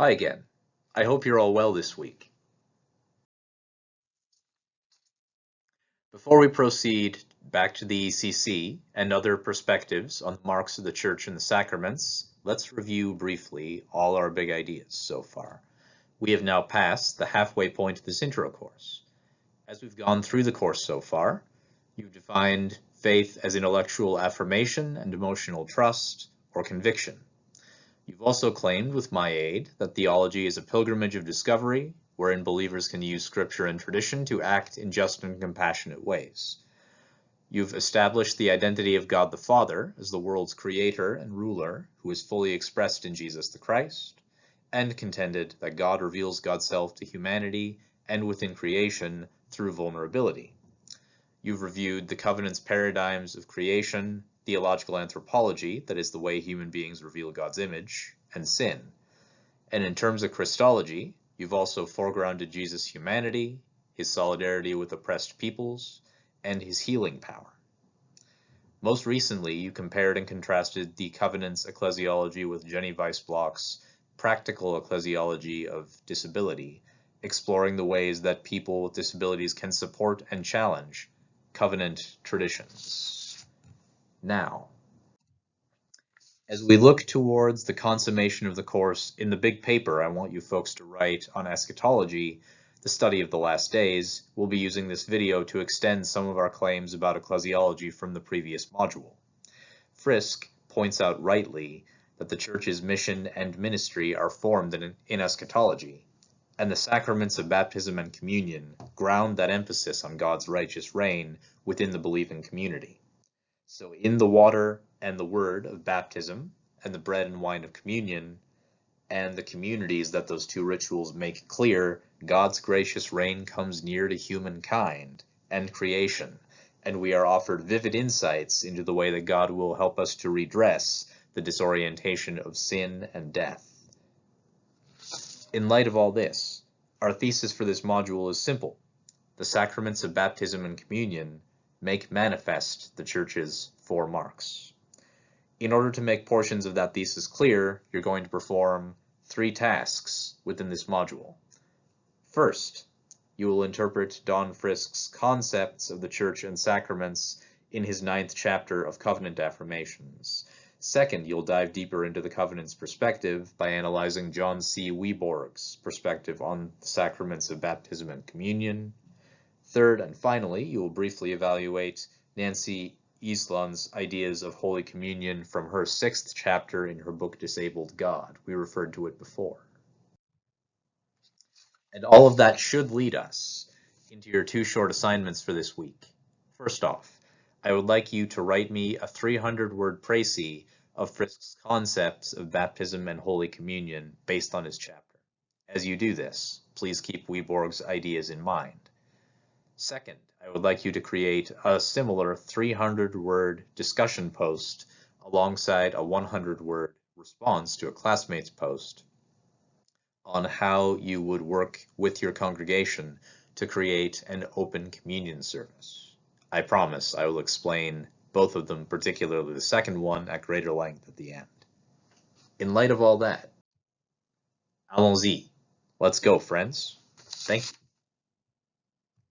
Hi again. I hope you're all well this week. Before we proceed back to the ECC and other perspectives on the marks of the Church and the Sacraments, let's review briefly all our big ideas so far. We have now passed the halfway point of this intro course. As we've gone through the course so far, you've defined faith as intellectual affirmation and emotional trust or conviction. You've also claimed, with my aid, that theology is a pilgrimage of discovery, wherein believers can use scripture and tradition to act in just and compassionate ways. You've established the identity of God the Father as the world's creator and ruler, who is fully expressed in Jesus the Christ, and contended that God reveals God's self to humanity and within creation through vulnerability. You've reviewed the covenant's paradigms of creation, theological anthropology, that is the way human beings reveal God's image, and sin. And in terms of Christology, you've also foregrounded Jesus' humanity, his solidarity with oppressed peoples, and his healing power. Most recently, you compared and contrasted the covenant's ecclesiology with Jenny Weissbloch's practical ecclesiology of disability, exploring the ways that people with disabilities can support and challenge covenant traditions. Now, as we look towards the consummation of the course in the big paper I want you folks to write on eschatology, the study of the last days, we'll be using this video to extend some of our claims about ecclesiology from the previous module. Frisk points out rightly that the Church's mission and ministry are formed in eschatology, and the sacraments of baptism and communion ground that emphasis on God's righteous reign within the believing community. So in the water and the word of baptism, and the bread and wine of communion, and the communities that those two rituals make clear, God's gracious reign comes near to humankind and creation, and we are offered vivid insights into the way that God will help us to redress the disorientation of sin and death. In light of all this, our thesis for this module is simple. The sacraments of baptism and communion make manifest the Church's four marks. In order to make portions of that thesis clear, you're going to perform 3 tasks within this module. First, you will interpret Don Frisk's concepts of the Church and sacraments in his 9th chapter of Covenant Affirmations. Second, you'll dive deeper into the covenant's perspective by analyzing John C. Wieborg's perspective on the sacraments of baptism and communion. Third, and finally, you will briefly evaluate Nancy Eastland's ideas of Holy Communion from her 6th chapter in her book Disabled God. We referred to it before. And all of that should lead us into your 2 short assignments for this week. First off, I would like you to write me a 300-word précis of Frisk's concepts of baptism and Holy Communion based on his chapter. As you do this, please keep Wieborg's ideas in mind. Second, I would like you to create a similar 300-word discussion post alongside a 100-word response to a classmate's post on how you would work with your congregation to create an open communion service. I promise I will explain both of them, particularly the second one, at greater length at the end. In light of all that, allons-y. Let's go, friends. Thank you.